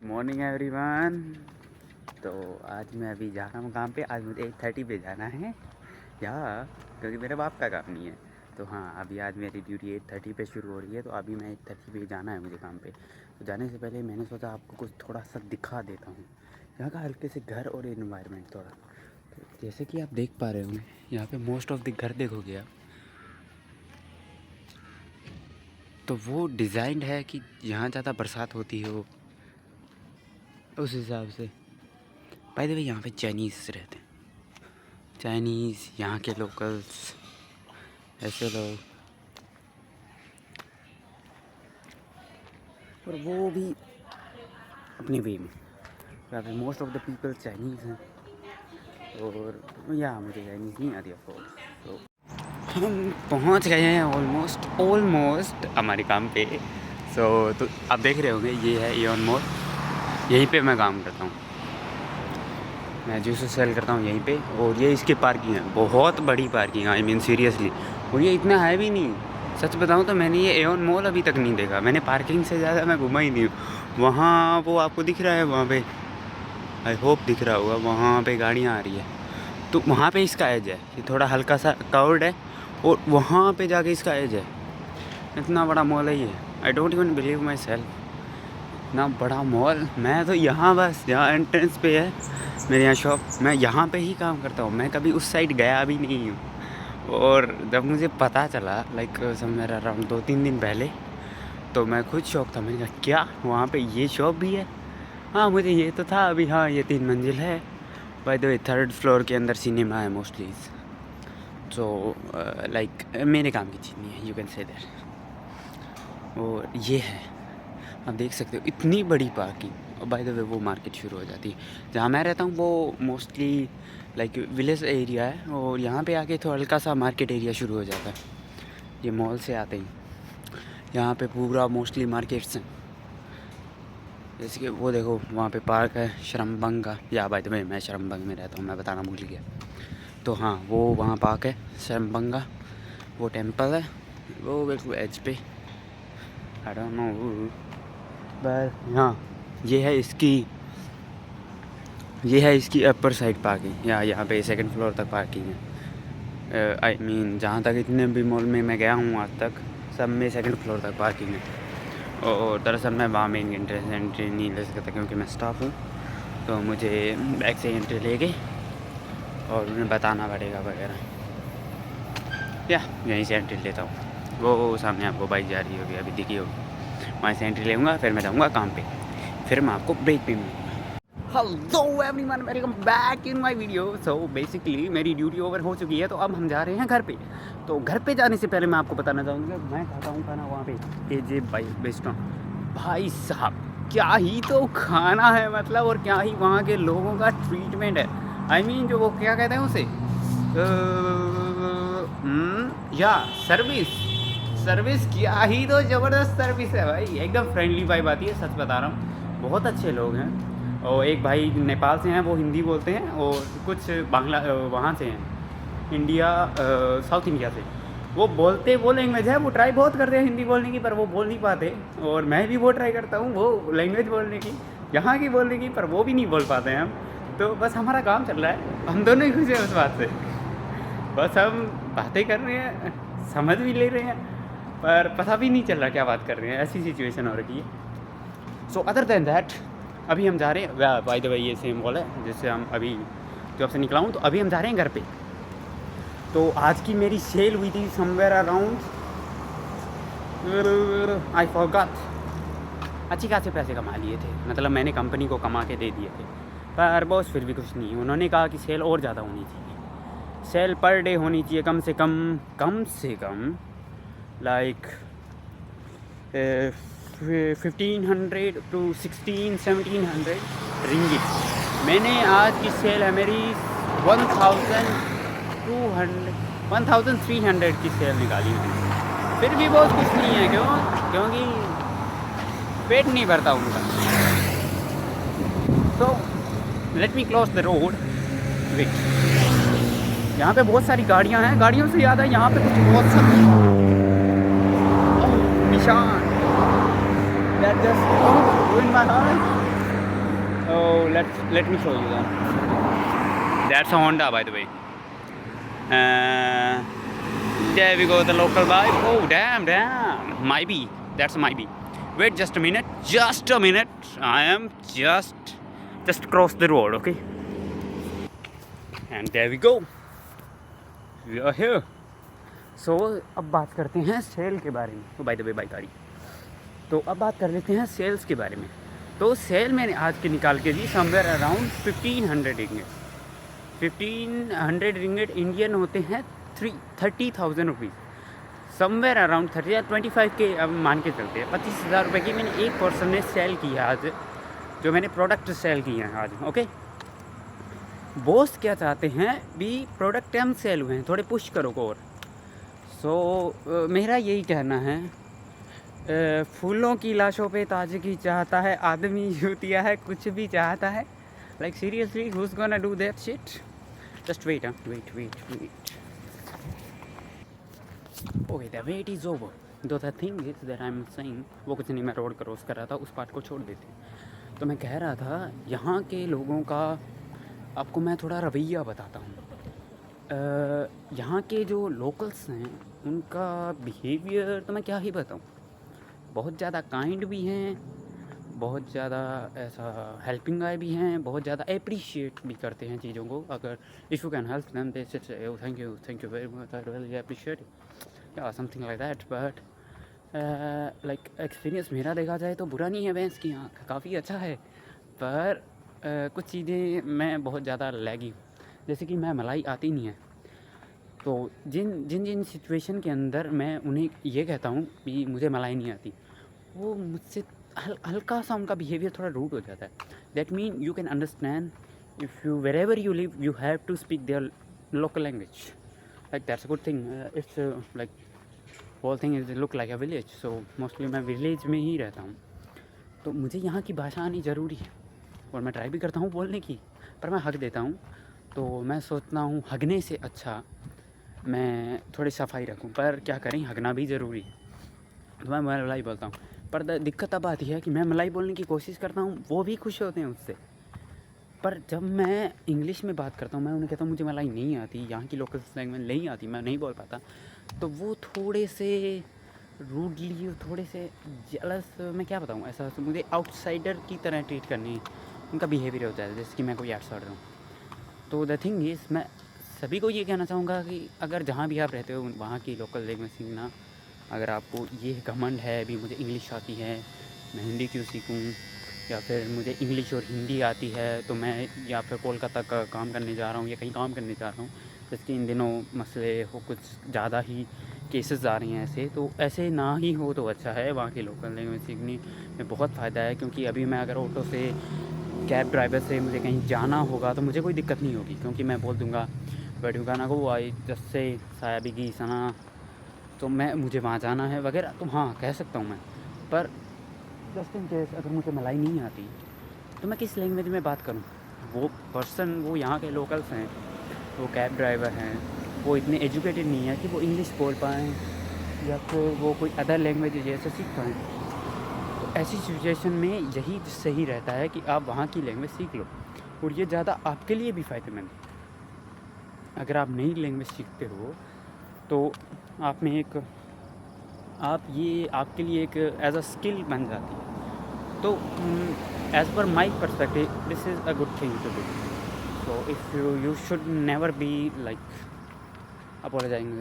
Morning everyone. तो आज मैं अभी जा रहा हूँ काम पे। आज मुझे 8:30 पे जाना है क्योंकि मेरे बाप का काम नहीं है। तो हाँ, अभी आज मेरी ड्यूटी 8:30 पे शुरू हो रही है। तो अभी मैं 8:30 पे जाना है मुझे काम पे। तो जाने से पहले मैंने सोचा आपको कुछ थोड़ा सा दिखा देता हूँ यहाँ का हल्के से घर और इन्वायरमेंट थोड़ा। तो जैसे कि आप देख पा रहे होंगे यहाँ पे मोस्ट ऑफ द घर देखोगे आप, तो वो डिज़ाइंड है कि यहाँ ज़्यादा बरसात होती हो उस हिसाब से। बाय द वे यहाँ पे चाइनीज़ रहते हैं, चाइनीज़ यहाँ के लोकल्स, ऐसे लोग, और वो भी अपने वे में। यहाँ पे most of the people Chinese हैं और यहाँ मुझे चाइनीज़ नहीं आती ऑफ कोर्स। तो हम पहुँच गए हैं ऑलमोस्ट हमारे काम पे। तो आप देख रहे होंगे ये है एओन मॉल, यहीं पे मैं काम करता हूँ। मैं जूस सेल करता हूँ यहीं पे। और ये इसकी पार्किंग है, बहुत बड़ी पार्किंग है, आई मीन सीरियसली। और ये इतना है भी नहीं, सच बताऊँ तो मैंने ये एओन मॉल अभी तक नहीं देखा। मैंने पार्किंग से ज़्यादा मैं घूमा ही नहीं हूँ। वहाँ वो आपको दिख रहा है, वहाँ पे आई होप दिख रहा होगा, वहाँ पे गाड़ियाँ आ रही है। तो वहाँ पे इसका एज है, ये थोड़ा हल्का सा कर्व्ड है और वहाँ पे जाके इसका एज है। इतना बड़ा मॉल है ये, I don't even believe my self, इतना बड़ा मॉल। मैं तो यहाँ बस जहाँ एंट्रेंस पे है मेरे यहाँ शॉप, मैं यहाँ पे ही काम करता हूँ। मैं कभी उस साइड गया भी नहीं हूँ। और जब मुझे पता चला लाइक समवेयर अराउंड 2-3 दिन पहले, तो मैं खुद शौक था। मैंने कहा क्या वहाँ पे ये शॉप भी है? हाँ, मुझे ये तो था अभी। हाँ, ये 3 मंजिल है। By the way 3rd floor के अंदर सिनेमा है मोस्टली। तो लाइक मेरे काम की चीज़ नहीं है, यू कैन से दैट। और ये है, आप देख सकते हो इतनी बड़ी पार्किंग। और बाय द वे वो मार्केट शुरू हो जाती है जहाँ मैं रहता हूँ, वो मोस्टली लाइक विलेज एरिया है। और यहाँ पे आके तो हल्का सा मार्केट एरिया शुरू हो जाता है। ये मॉल से आते ही यहाँ पे पूरा मोस्टली मार्केट्स हैं। जैसे कि वो देखो वहाँ पे पार्क है शरम्बंग का, या बाय द वे मैं शरम्बंग में रहता हूँ, मैं बताना भूल गया। तो हाँ, वो वहाँ पार्क है शरम्बंग का, वो टेम्पल है वो बिल्कुल एज पे, आई डोंट नो। बस हाँ, ये है इसकी अपर साइड पार्किंग। यहाँ पे 2nd फ्लोर तक पार्किंग है। आई मीन जहाँ तक इतने भी मॉल में मैं गया हूँ आज तक, सब में 2nd फ्लोर तक पार्किंग है। और दरअसल मैं वहाँ में एंट्री नहीं ले सकता क्योंकि मैं स्टाफ हूँ। तो मुझे बैक से एंट्री लेके और उन्हें बताना पड़ेगा वगैरह, या यहीं से एंट्री लेता हूँ। वो सामने आपको बाइक जा रही होगी, अभी दिखी होगी, वहाँ से एंट्री लेऊँगा, फिर मैं जाऊँगा काम पे, फिर मैं आपको ब्रेक पे मिलूँगा। Hello everyone, welcome back in my video. So basically मेरी ड्यूटी ओवर हो चुकी है, तो अब हम जा रहे हैं घर पे। तो घर पे जाने से पहले मैं आपको बताना चाहूँगा, मैं खाता हूँ खाना वहाँ पे AJ रेस्टोरेंट। भाई साहब क्या ही तो खाना है, मतलब, और क्या ही वहाँ के लोगों का ट्रीटमेंट है। आई मीन जो वो क्या कहते हैं उसे, या सर्विस क्या ही तो ज़बरदस्त सर्विस है भाई। एकदम फ्रेंडली वाइब आती है, सच बता रहा हूँ। बहुत अच्छे लोग हैं। और एक भाई नेपाल से हैं, वो हिंदी बोलते हैं, और कुछ बांग्ला वहाँ से हैं, इंडिया साउथ इंडिया से। वो बोलते वो लैंग्वेज है, वो ट्राई बहुत करते हैं हिंदी बोलने की, पर वो बोल नहीं पाते। और मैं भी वो ट्राई करता हूँ वो लैंग्वेज बोलने की, यहाँ की बोलने की, पर वो भी नहीं बोल पाते हैं हम। तो बस हमारा काम चल रहा है, हम दोनों ही खुश हैं उस बात से। बस हम बातें कर रहे हैं, समझ भी ले रहे हैं, पर पता भी नहीं चल रहा क्या बात कर रहे हैं, ऐसी सिचुएशन हो रही है। सो अदर देन दैट, अभी हम जा रहे हैं, बाय द वे ये सेम मॉल है जिससे हम अभी जॉब से निकला हूँ। तो अभी हम जा रहे हैं घर पे। तो आज की मेरी सेल हुई थी समवेयर अराउंड, आई फॉरगॉट, अच्छी खासे पैसे कमा लिए थे, मतलब मैंने कंपनी को कमा के दे दिए थे। पर बॉस फिर भी कुछ नहीं, उन्होंने कहा कि सेल और ज़्यादा होनी चाहिए, सेल पर डे होनी चाहिए कम से कम लाइक 1500 to 1600-1700 रिंगिट। मैंने आज की सेल है मेरी 1300 की सेल निकाली मैंने। फिर भी बहुत कुछ नहीं है, क्योंकि पेट नहीं भरता उनका। तो let me cross the road. Wait, यहाँ पे बहुत सारी गाड़ियाँ हैं, गाड़ियों से ज़्यादा यहाँ पे कुछ बहुत सारी निशान that just ruined my heart। Oh, let me show you that. That's a Honda, by the way. There we go, the local vibe. Oh, damn. Might be. That's might be. Wait just a minute. I am just cross the road, okay? And there we go. We are here. So अब बात करते हैं cell के बारे में. तो by the way bike गाड़ी. तो अब बात कर लेते हैं सेल्स के बारे में. तो सेल मैंने आज के निकाल के दी somewhere around 1500 ringgit. 1500 ringgit Indian होते हैं 30,000 रुपीज़. समवेयर अराउंड 25 के अब मान के चलते हैं. 25,000 रुपये की मैंने एक पर्सन ने सेल की है आज, जो मैंने प्रोडक्ट सेल किए हैं आज. ओके, बॉस क्या चाहते हैं भी प्रोडक्ट हम सेल हुए हैं, थोड़े पुश करो को और. सो मेरा यही कहना है, फूलों की लाशों पे ताजगी चाहता है आदमी, यूतिया है कुछ भी चाहता है. Like seriously, who's gonna do that shit? Just wait. Okay, the wait is over. Though the thing is that I'm saying, वो कुछ नहीं, मैं रोड क्रॉस कर रहा था, उस पार्ट को छोड़ देते. तो मैं कह रहा था यहाँ के लोगों का आपको मैं थोड़ा रवैया बताता हूँ. यहाँ के जो लोकल्स हैं उनका बिहेवियर तो मैं क्या ही बताऊँ. बहुत ज़्यादा काइंड भी हैं, बहुत ज़्यादा ऐसा हेल्पिंग आए भी हैं, बहुत ज़्यादा अप्रिशिएट भी करते हैं चीज़ों को. अगर if you can help them they say thank you very much, I really appreciate या something like that. But like experience मेरा देखा जाए तो बुरा नहीं है भैंस की आँख, काफ़ी अच्छा है. पर कुछ चीज़ें मैं बहुत ज़्यादा लैगी हूँ. जैसे कि मैं मलाई आती नहीं है, तो जिन सिचुएशन के अंदर मैं उन्हें ये कहता हूँ कि मुझे मलाई नहीं आती, वो मुझसे हल्का सा उनका बिहेवियर थोड़ा रूड हो जाता है. That mean you can understand if you where ever you live you have to speak their local language. Like that's a good thing. It's like whole thing is look like a village. So mostly मैं village में ही रहता हूँ, तो मुझे यहाँ की भाषा आनी ज़रूरी है और मैं ट्राई भी करता हूँ बोलने की, पर मैं हक देता हूँ. तो मैं सोचता हूँ हगने से अच्छा मैं थोड़ी सफाई रखूँ, पर क्या करें, हगना भी ज़रूरी है. तो मैं मलाई बोलता हूँ, पर दिक्कत अब आती है कि मैं मलाई बोलने की कोशिश करता हूँ, वो भी खुश होते हैं उससे. पर जब मैं इंग्लिश में बात करता हूँ, मैं उन्हें कहता हूँ मुझे मलाई नहीं आती, यहाँ की लोकल लैंग्वेज नहीं आती, मैं नहीं बोल पाता, तो वो थोड़े से रूडली, थोड़े से जेलस, मैं क्या बताऊँ, ऐसा मुझे आउटसाइडर की तरह ट्रीट करनी उनका बिहेवियर होता है, जैसे कि मैं कोई आउटसाइडर हूँ. तो द थिंग इज़, मैं सभी को ये कहना चाहूँगा कि अगर जहाँ भी आप रहते हो वहाँ की लोकल लैंग्वेज सीखना. अगर आपको ये घमंड है भी मुझे इंग्लिश आती है, मैं हिंदी क्यों सीखूँ, या फिर मुझे इंग्लिश और हिंदी आती है तो मैं या फिर कोलकाता का काम करने जा रहा हूँ या कहीं काम करने जा रहा हूँ, जैसे इन दिनों मसले हो, कुछ ज़्यादा ही केसेस आ रही हैं ऐसे, तो ऐसे ना ही हो तो अच्छा है. वहाँ की लोकल लैंग्वेज सीखने में बहुत फ़ायदा है, क्योंकि अभी मैं अगर ऑटो से, कैब ड्राइवर से मुझे कहीं जाना होगा तो मुझे कोई दिक्कत नहीं होगी, क्योंकि मैं बोल दूँगा बट यू गाना को आई जैसे साया बिगी सना, तो मुझे वहाँ जाना है वगैरह, तो हाँ कह सकता हूँ मैं. पर जस्ट इन केस अगर मुझे मलाई नहीं आती तो मैं किस लैंग्वेज में बात करूँ. वो पर्सन, वो यहाँ के लोकल्स हैं, वो कैब ड्राइवर हैं, वो इतने एजुकेटेड नहीं है कि वो इंग्लिश बोल पाएँ या फिर वो कोई अदर लैंग्वेज जैसे सीख पाएँ. तो ऐसी सिचुएशन में यही सही रहता है कि आप वहाँ की लैंग्वेज सीख लो, और ये ज़्यादा आपके लिए भी फ़ायदेमंद है. अगर आप नई लैंग्वेज सीखते हो तो ये आपके लिए एक एज अ स्किल बन जाती है. तो as per my perspective this is a good thing to do. So if you should never be like apologising.